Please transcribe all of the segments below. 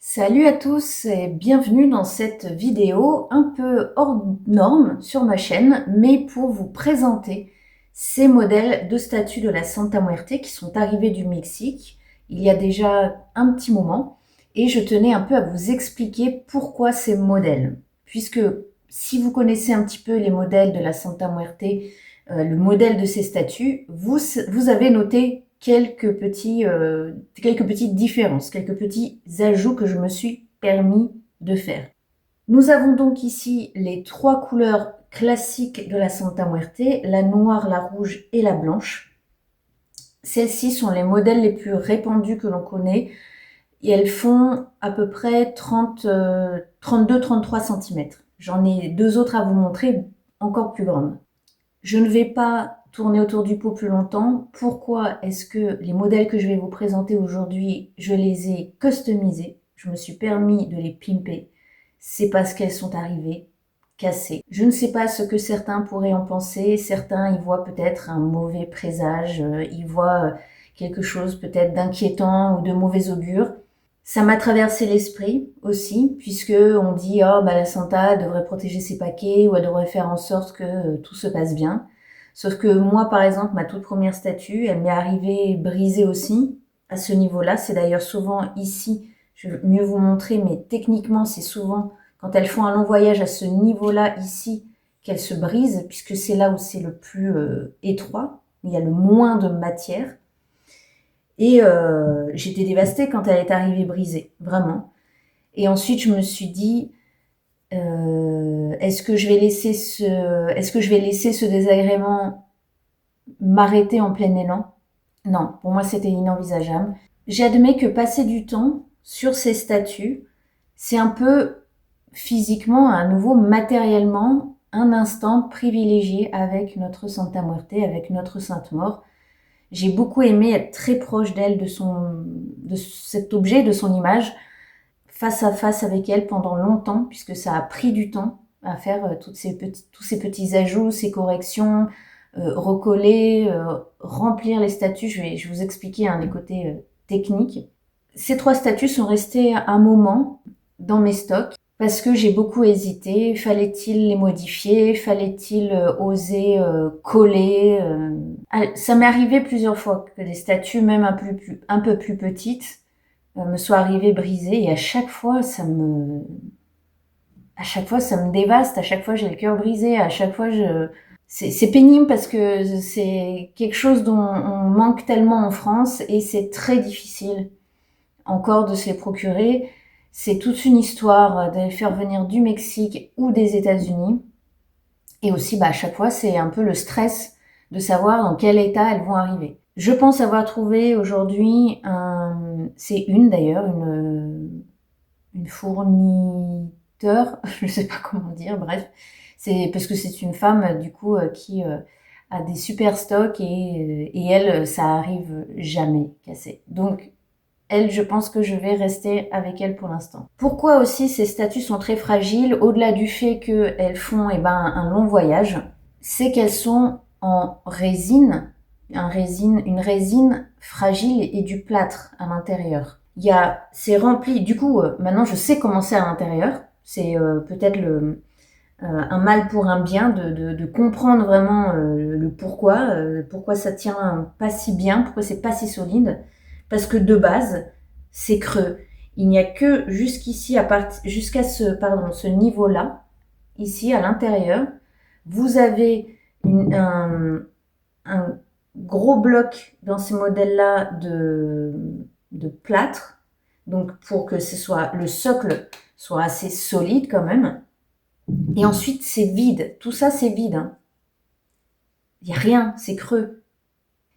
Salut à tous et bienvenue dans cette vidéo un peu hors norme sur ma chaîne, mais pour vous présenter ces modèles de statues de la Santa Muerte qui sont arrivés du Mexique il y a déjà un petit moment, et je tenais un peu à vous expliquer pourquoi ces modèles. Puisque si vous connaissez un petit peu les modèles de la Santa Muerte, le modèle de ces statues, vous avez noté quelques petites différences, quelques petits ajouts que je me suis permis de faire. Nous avons donc ici les trois couleurs classiques de la Santa Muerte, la noire, la rouge et la blanche. Celles-ci sont les modèles les plus répandus que l'on connaît et elles font à peu près 32-33 cm. J'en ai deux autres à vous montrer, encore plus grandes. Je ne vais pas tourner autour du pot plus longtemps. Pourquoi est-ce que les modèles que je vais vous présenter aujourd'hui, je les ai customisés? Je me suis permis de les pimper. C'est parce qu'elles sont arrivées cassées. Je ne sais pas ce que certains pourraient en penser. Certains y voient peut-être un mauvais présage, y voient quelque chose peut-être d'inquiétant ou de mauvais augure. Ça m'a traversé l'esprit aussi, puisque on dit oh bah la Santa devrait protéger ses paquets ou elle devrait faire en sorte que tout se passe bien. Sauf que moi par exemple ma toute première statue, elle m'est arrivée brisée aussi à ce niveau-là. C'est d'ailleurs souvent ici, je vais mieux vous montrer, mais techniquement c'est souvent quand elles font un long voyage à ce niveau-là ici qu'elles se brisent, puisque c'est là où c'est le plus étroit, où il y a le moins de matière. Et j'étais dévastée quand elle est arrivée brisée, vraiment. Et ensuite, je me suis dit, est-ce que je vais laisser ce désagrément m'arrêter en plein élan? Non, pour moi, c'était inenvisageable. J'admets que passer du temps sur ces statues, c'est un peu physiquement, à nouveau matériellement, un instant privilégié avec notre Santa Muerte, avec notre Sainte Mort. J'ai beaucoup aimé être très proche d'elle, de cet objet, de son image, face à face avec elle pendant longtemps, puisque ça a pris du temps à faire tous ces petits ajouts, ces corrections, recoller, remplir les statues. Je vais vous expliquer les côtés techniques. Ces trois statues sont restées un moment dans mes stocks parce que j'ai beaucoup hésité. Fallait-il les modifier? Fallait-il oser coller Ça m'est arrivé plusieurs fois que des statues, même un peu plus petites, me soient arrivées brisées, et à chaque fois ça me dévaste. À chaque fois j'ai le cœur brisé. À chaque fois c'est pénible parce que c'est quelque chose dont on manque tellement en France et c'est très difficile encore de se les procurer. C'est toute une histoire de les faire venir du Mexique ou des États-Unis. Et aussi, à chaque fois, c'est un peu le stress de savoir dans quel état elles vont arriver. Je pense avoir trouvé aujourd'hui, c'est d'ailleurs, une fourniteur, je sais pas comment dire, bref. C'est parce que c'est une femme, du coup, qui a des super stocks et elle, ça arrive jamais cassé. Donc, elle, je pense que je vais rester avec elle pour l'instant. Pourquoi aussi ces statues sont très fragiles, au-delà du fait qu'elles font un long voyage, c'est qu'elles sont en résine, une résine fragile et du plâtre à l'intérieur. C'est rempli, du coup, maintenant je sais comment c'est à l'intérieur. C'est peut-être un mal pour un bien de comprendre vraiment le pourquoi ça tient pas si bien, pourquoi c'est pas si solide. Parce que de base, c'est creux. Il n'y a que jusqu'ici, jusqu'à ce niveau-là, ici à l'intérieur, vous avez un gros bloc dans ces modèles-là de plâtre, donc pour que le socle soit assez solide quand même. Et ensuite, c'est vide. Tout ça, c'est vide. Il n'y a rien, c'est creux.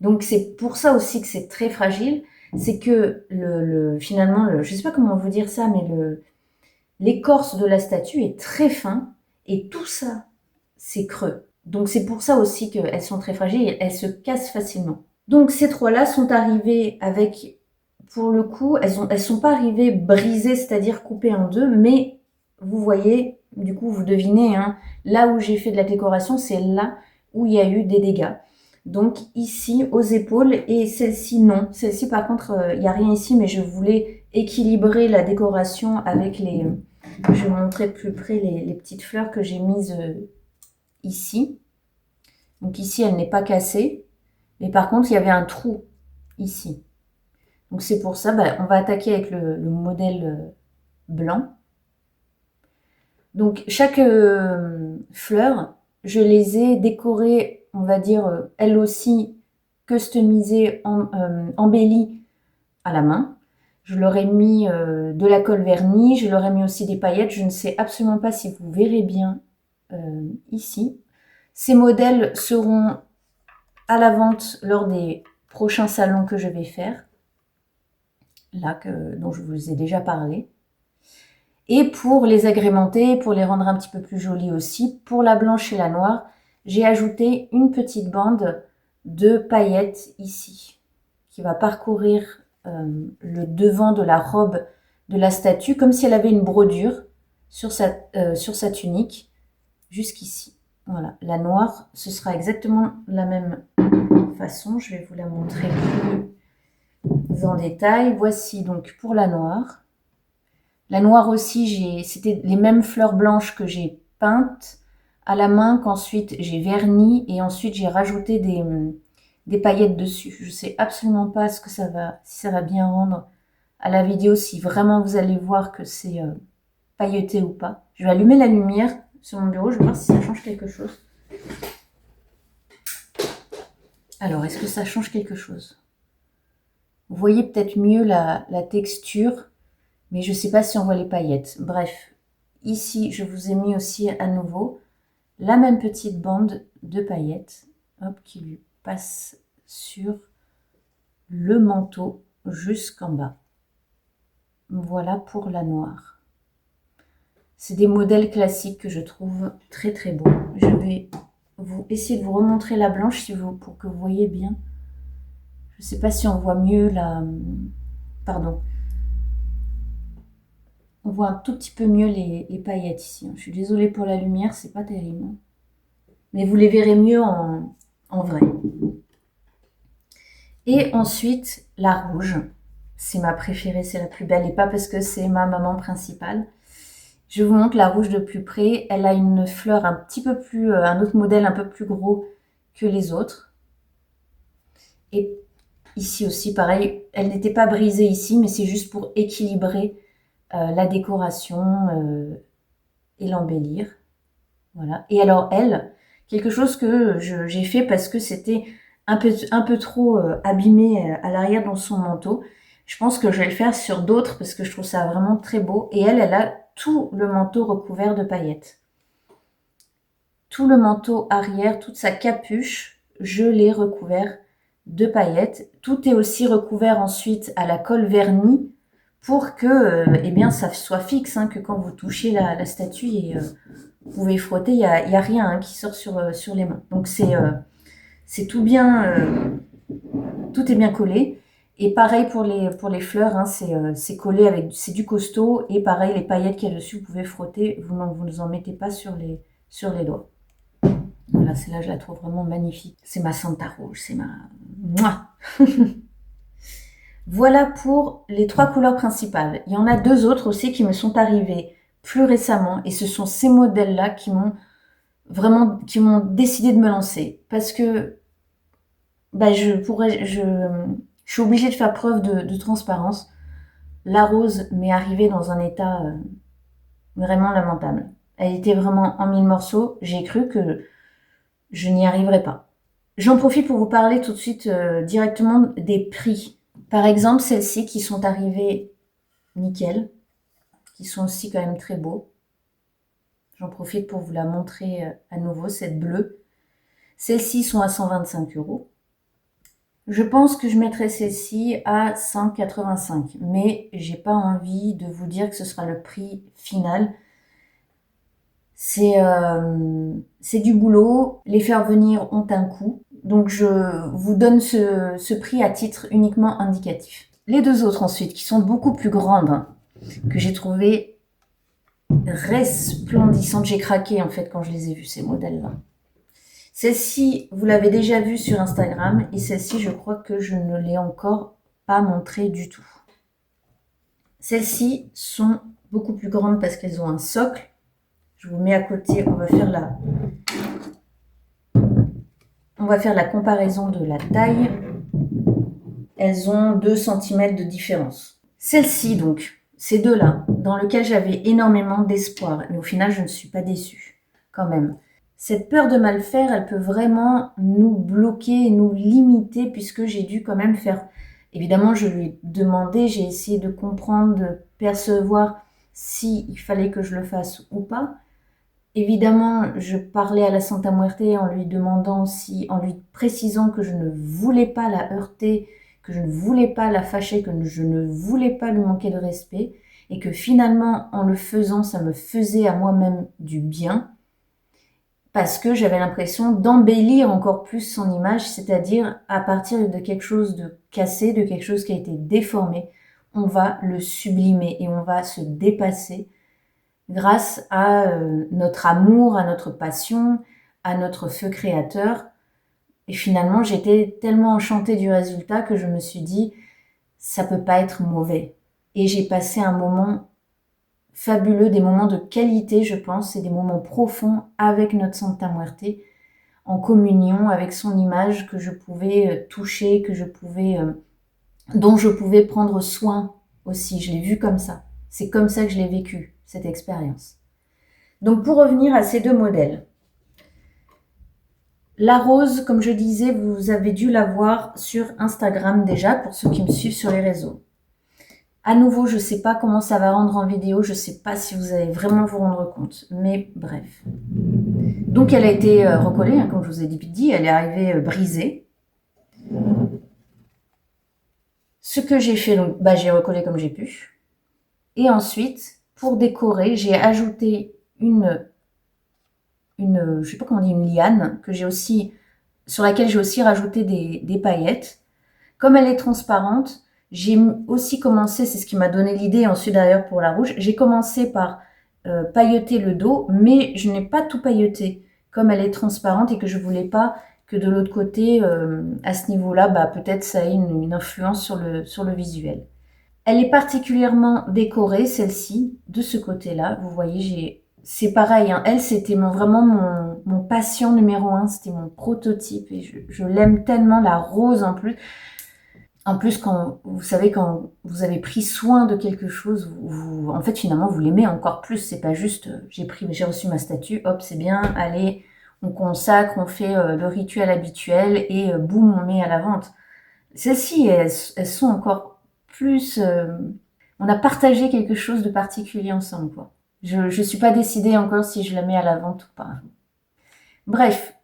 Donc c'est pour ça aussi que c'est très fragile. C'est que finalement, je ne sais pas comment vous dire ça, mais l'écorce de la statue est très fin et tout ça, c'est creux. Donc c'est pour ça aussi qu'elles sont très fragiles et elles se cassent facilement. Donc ces trois-là sont arrivées avec, pour le coup, elles sont pas arrivées brisées, c'est-à-dire coupées en deux, mais vous voyez, du coup vous devinez, là où j'ai fait de la décoration, c'est là où il y a eu des dégâts. Donc ici aux épaules, et celle-ci non. Celle-ci par contre, il n'y a rien ici, mais je voulais équilibrer la décoration avec les... Je vais vous montrer de plus près les petites fleurs que j'ai mises ici. Donc ici, elle n'est pas cassée. Mais par contre, il y avait un trou ici. Donc c'est pour ça, on va attaquer avec le modèle blanc. Donc chaque fleur, je les ai décorées, on va dire, elles aussi customisées, embellies à la main. Je leur ai mis de la colle vernis, je leur ai mis aussi des paillettes. Je ne sais absolument pas si vous verrez bien ici. Ces modèles seront à la vente lors des prochains salons que je vais faire, là, dont je vous ai déjà parlé. Et pour les agrémenter, pour les rendre un petit peu plus jolies aussi, pour la blanche et la noire, j'ai ajouté une petite bande de paillettes ici, qui va parcourir le devant de la robe de la statue, comme si elle avait une brodure sur sa tunique, jusqu'ici. Voilà, la noire, ce sera exactement la même façon. Je vais vous la montrer plus en détail. Voici donc pour la noire. La noire aussi, c'était les mêmes fleurs blanches que j'ai peintes à la main, qu'ensuite j'ai verni et ensuite j'ai rajouté des paillettes dessus. Je ne sais absolument pas si ça va bien rendre à la vidéo, si vraiment vous allez voir que c'est pailleté ou pas. Je vais allumer la lumière sur mon bureau, je vais voir si ça change quelque chose. Alors, est-ce que ça change quelque chose? Vous voyez peut-être mieux la texture, mais je ne sais pas si on voit les paillettes. Bref, ici, je vous ai mis aussi à nouveau la même petite bande de paillettes, hop, qui lui passe sur le manteau jusqu'en bas. Voilà pour la noire. C'est des modèles classiques que je trouve très très beaux. Je vais essayer de vous remontrer la blanche pour que vous voyez bien. Je ne sais pas si on voit mieux la... Pardon. On voit un tout petit peu mieux les paillettes ici. Je suis désolée pour la lumière, c'est pas terrible. Mais vous les verrez mieux en vrai. Et ensuite, la rouge. C'est ma préférée, c'est la plus belle. Et pas parce que c'est ma maman principale. Je vous montre la rouge de plus près. Elle a une fleur un petit peu plus... un autre modèle un peu plus gros que les autres. Et ici aussi, pareil. Elle n'était pas brisée ici, mais c'est juste pour équilibrer la décoration et l'embellir. Voilà. Et alors elle, quelque chose que j'ai fait parce que c'était un peu trop abîmé à l'arrière dans son manteau. Je pense que je vais le faire sur d'autres parce que je trouve ça vraiment très beau. Et elle a tout le manteau recouvert de paillettes. Tout le manteau arrière, toute sa capuche, je l'ai recouvert de paillettes. Tout est aussi recouvert ensuite à la colle vernis pour que eh bien, ça soit fixe, que quand vous touchez la statue, et vous pouvez frotter, il y a rien qui sort sur les mains. Donc c'est tout bien, tout est bien collé. Et pareil pour les fleurs, c'est collé c'est du costaud. Et pareil, les paillettes qu'il y a dessus, vous pouvez frotter, vous ne en mettez pas sur les doigts. Voilà, celle-là, je la trouve vraiment magnifique. C'est ma Santa Rouge, c'est ma... Mouah. Voilà pour les 3 couleurs principales. Il y en a 2 autres aussi qui me sont arrivées plus récemment et ce sont ces modèles-là qui m'ont décidé de me lancer parce que je suis obligée de faire preuve de transparence. La rose m'est arrivée dans un état vraiment lamentable. Elle était vraiment en 1000 morceaux. J'ai cru que je n'y arriverais pas. J'en profite pour vous parler tout de suite directement des prix. Par exemple, celles-ci qui sont arrivées nickel, qui sont aussi quand même très beaux. J'en profite pour vous la montrer à nouveau, cette bleue. Celles-ci sont à 125 €. Je pense que je mettrai celle-ci à 185, mais j'ai pas envie de vous dire que ce sera le prix final. C'est du boulot, les faire venir ont un coût, donc je vous donne ce prix à titre uniquement indicatif. Les 2 autres ensuite, qui sont beaucoup plus grandes, que j'ai trouvé resplendissantes, j'ai craqué en fait quand je les ai vues, ces modèles-là. Celle-ci, vous l'avez déjà vue sur Instagram, et celle-ci, je crois que je ne l'ai encore pas montrée du tout. Celles-ci sont beaucoup plus grandes parce qu'elles ont un socle. Je vous mets à côté, on va faire la comparaison de la taille. Elles ont 2 cm de différence. Celle-ci donc, ces deux-là, dans lesquelles j'avais énormément d'espoir, mais au final je ne suis pas déçue, quand même. Cette peur de mal faire, elle peut vraiment nous bloquer, nous limiter, puisque j'ai dû quand même faire... Évidemment, je lui ai demandé, j'ai essayé de comprendre, de percevoir s'il fallait que je le fasse ou pas. Évidemment, je parlais à la Santa Muerte en lui demandant si, en lui précisant que je ne voulais pas la heurter, que je ne voulais pas la fâcher, que je ne voulais pas lui manquer de respect, et que finalement, en le faisant, ça me faisait à moi-même du bien, parce que j'avais l'impression d'embellir encore plus son image, c'est-à-dire à partir de quelque chose de cassé, de quelque chose qui a été déformé, on va le sublimer et on va se dépasser grâce à notre amour, à notre passion, à notre feu créateur. Et finalement, j'étais tellement enchantée du résultat que je me suis dit, ça peut pas être mauvais. Et j'ai passé un moment fabuleux, des moments de qualité, je pense, et des moments profonds avec notre Santa Muerte, en communion avec son image que je pouvais toucher, dont je pouvais prendre soin aussi. Je l'ai vu comme ça. C'est comme ça que je l'ai vécu, cette expérience. Donc pour revenir à ces deux modèles, la rose, comme je disais, vous avez dû la voir sur Instagram déjà, pour ceux qui me suivent sur les réseaux. À nouveau, je ne sais pas comment ça va rendre en vidéo, je ne sais pas si vous allez vraiment vous rendre compte, mais bref. Donc elle a été recollée, hein, comme je vous ai dit, elle est arrivée brisée. Ce que j'ai fait, donc, j'ai recollé comme j'ai pu. Et ensuite, pour décorer, j'ai ajouté je sais pas comment on dit, une liane, sur laquelle j'ai aussi rajouté des paillettes. Comme elle est transparente, j'ai aussi commencé, c'est ce qui m'a donné l'idée ensuite d'ailleurs pour la rouge, j'ai commencé par pailleter le dos, mais je n'ai pas tout pailleté. Comme elle est transparente et que je voulais pas que de l'autre côté, à ce niveau-là, peut-être ça ait une influence sur le visuel. Elle est particulièrement décorée, celle-ci, de ce côté-là. Vous voyez, c'est pareil, hein. Elle, c'était vraiment mon patient numéro 1, c'était mon prototype et je l'aime tellement, la rose en plus. En plus, quand vous avez pris soin de quelque chose, en fait, finalement, vous l'aimez encore plus. C'est pas juste, j'ai reçu ma statue, hop, c'est bien, allez, on consacre, on fait le rituel habituel et boum, on met à la vente. Celles-ci, elles sont encore plus... on a partagé quelque chose de particulier ensemble, quoi. Je suis pas décidée encore si je la mets à la vente ou pas. Bref,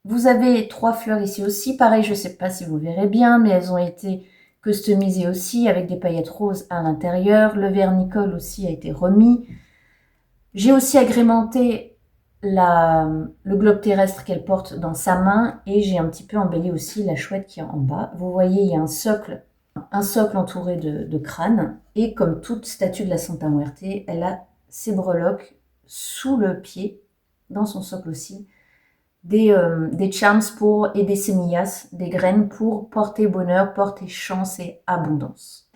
vous avez 3 fleurs ici aussi. Pareil, je sais pas si vous verrez bien, mais elles ont été customisées aussi avec des paillettes roses à l'intérieur. Le vernicole aussi a été remis. J'ai aussi agrémenté le globe terrestre qu'elle porte dans sa main et j'ai un petit peu embelli aussi la chouette qui est en bas. Vous voyez, il y a un socle entouré de crâne et comme toute statue de la Santa Muerte, elle a ses breloques sous le pied, dans son socle aussi, des charms et des semillas, des graines pour porter bonheur, porter chance et abondance.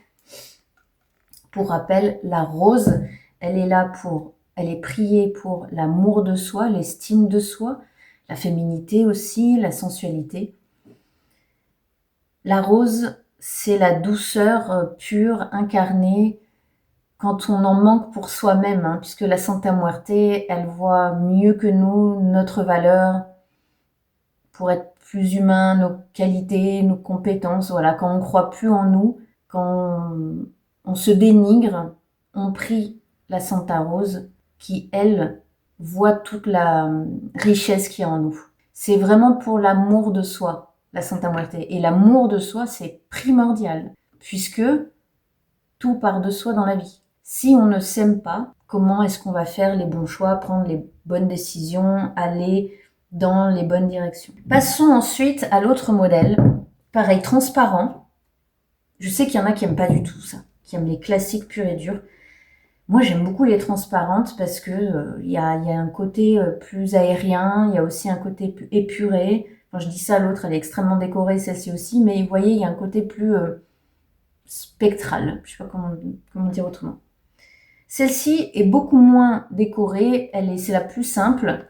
Pour rappel, la rose, elle est priée pour l'amour de soi, l'estime de soi, la féminité aussi, la sensualité. La rose, c'est la douceur pure, incarnée, quand on en manque pour soi-même, hein, puisque la Santa Muerte, elle voit mieux que nous notre valeur pour être plus humain, nos qualités, nos compétences. Voilà, quand on ne croit plus en nous, quand on se dénigre, on prie la Santa Rose qui, elle, voit toute la richesse qu'il y a en nous. C'est vraiment pour l'amour de soi, la Santa Muerte. Et l'amour de soi, c'est primordial, puisque tout part de soi dans la vie. Si on ne s'aime pas, comment est-ce qu'on va faire les bons choix, prendre les bonnes décisions, aller dans les bonnes directions? Passons ensuite à l'autre modèle, pareil, transparent. Je sais qu'il y en a qui n'aiment pas du tout ça, qui aiment les classiques purs et durs. Moi, j'aime beaucoup les transparentes parce que y a un côté plus aérien, il y a aussi un côté plus épuré. Quand je dis ça, l'autre, elle est extrêmement décorée, celle-ci aussi, mais vous voyez, il y a un côté plus spectrale. Je sais pas comment dire autrement. Celle-ci est beaucoup moins décorée, c'est la plus simple.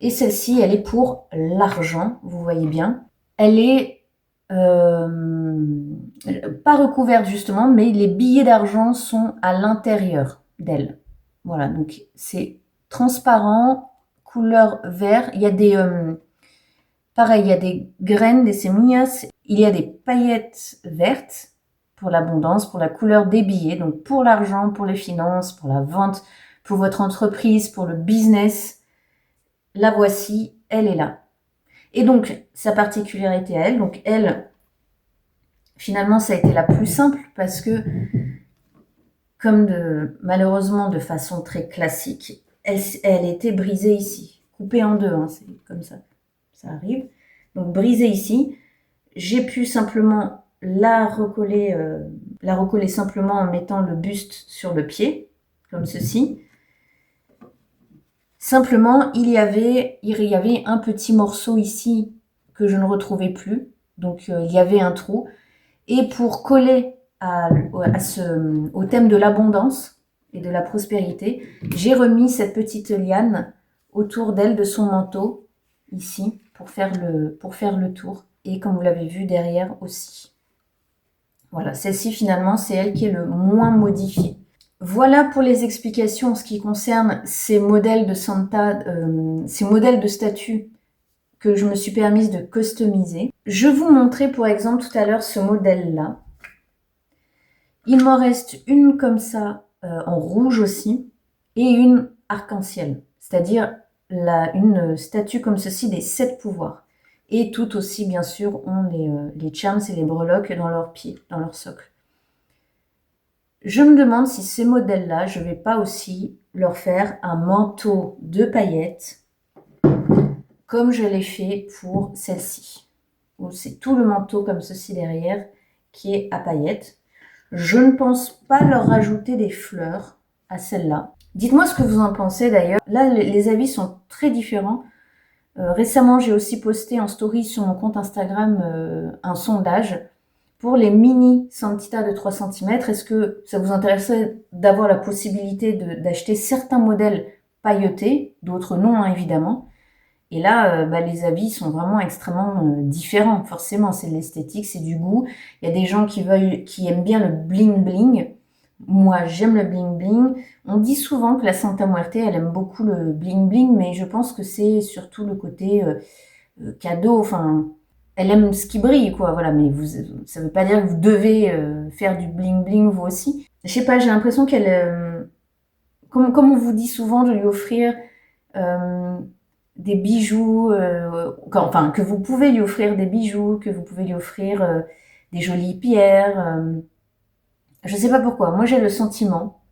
Et celle-ci, elle est pour l'argent, vous voyez bien. Elle est pas recouverte justement, mais les billets d'argent sont à l'intérieur d'elle. Voilà, donc c'est transparent, couleur vert. Il y a pareil, il y a des graines, des semillas. Il y a des paillettes vertes pour l'abondance, pour la couleur des billets, donc pour l'argent, pour les finances, pour la vente, pour votre entreprise, pour le business. La voici, elle est là. Et donc, sa particularité à elle, donc elle, finalement, ça a été la plus simple parce que, malheureusement de façon très classique, elle était brisée ici, coupée en deux, hein, c'est comme ça arrive. Donc brisée ici, j'ai pu simplement la recoller simplement en mettant le buste sur le pied, comme ceci. Simplement, il y avait un petit morceau ici que je ne retrouvais plus. Donc, il y avait un trou. Et pour coller au thème de l'abondance et de la prospérité, j'ai remis cette petite liane autour d'elle, de son manteau, ici, pour faire le tour. Et comme vous l'avez vu, derrière aussi. Voilà, celle-ci, finalement, c'est elle qui est le moins modifiée. Voilà pour les explications en ce qui concerne ces modèles de ces modèles de statues que je me suis permise de customiser. Je vous montrais pour exemple tout à l'heure ce modèle-là. Il m'en reste une comme ça en rouge aussi et une arc-en-ciel, c'est-à-dire une statue comme ceci des 7 pouvoirs. Et tout aussi bien sûr ont les charms et les breloques dans leurs pieds, dans leur socle. Je me demande si ces modèles-là, je ne vais pas aussi leur faire un manteau de paillettes, comme je l'ai fait pour celle-ci. C'est tout le manteau comme ceci derrière, qui est à paillettes. Je ne pense pas leur rajouter des fleurs à celle-là. Dites-moi ce que vous en pensez d'ailleurs. Là, les avis sont très différents. Récemment, j'ai aussi posté en story sur mon compte Instagram un sondage pour les mini Santita de 3 cm. Est-ce que ça vous intéresserait d'avoir la possibilité d'acheter certains modèles pailletés, d'autres non, hein, évidemment. Et là, les avis sont vraiment extrêmement différents. Forcément, c'est de l'esthétique, c'est du goût. Il y a des gens qui aiment bien le bling bling. Moi, j'aime le bling bling. On dit souvent que la Santa Muerte, elle aime beaucoup le bling bling, mais je pense que c'est surtout le côté cadeau. Enfin, elle aime ce qui brille, quoi. Voilà, mais ça veut pas dire que vous devez faire du bling bling vous aussi. Je sais pas, j'ai l'impression qu'elle, comme on vous dit souvent, de lui offrir des bijoux, que vous pouvez lui offrir des bijoux, que vous pouvez lui offrir des jolies pierres. Je sais pas pourquoi. Moi, j'ai le sentiment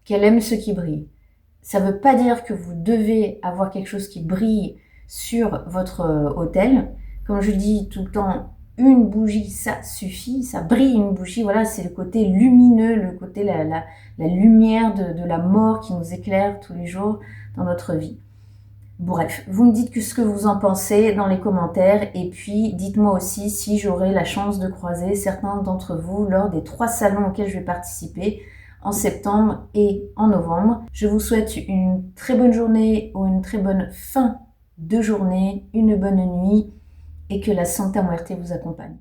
qu'elle aime ce qui brille. Ça veut pas dire que vous devez avoir quelque chose qui brille sur votre autel. Comme je dis tout le temps, une bougie, ça suffit, ça brille une bougie. Voilà, c'est le côté lumineux, le côté la lumière de la mort qui nous éclaire tous les jours dans notre vie. Bref, vous me dites ce que vous en pensez dans les commentaires et puis dites-moi aussi si j'aurai la chance de croiser certains d'entre vous lors des 3 salons auxquels je vais participer en septembre et en novembre. Je vous souhaite une très bonne journée ou une très bonne fin de journée, une bonne nuit et que la Santa Muerte vous accompagne.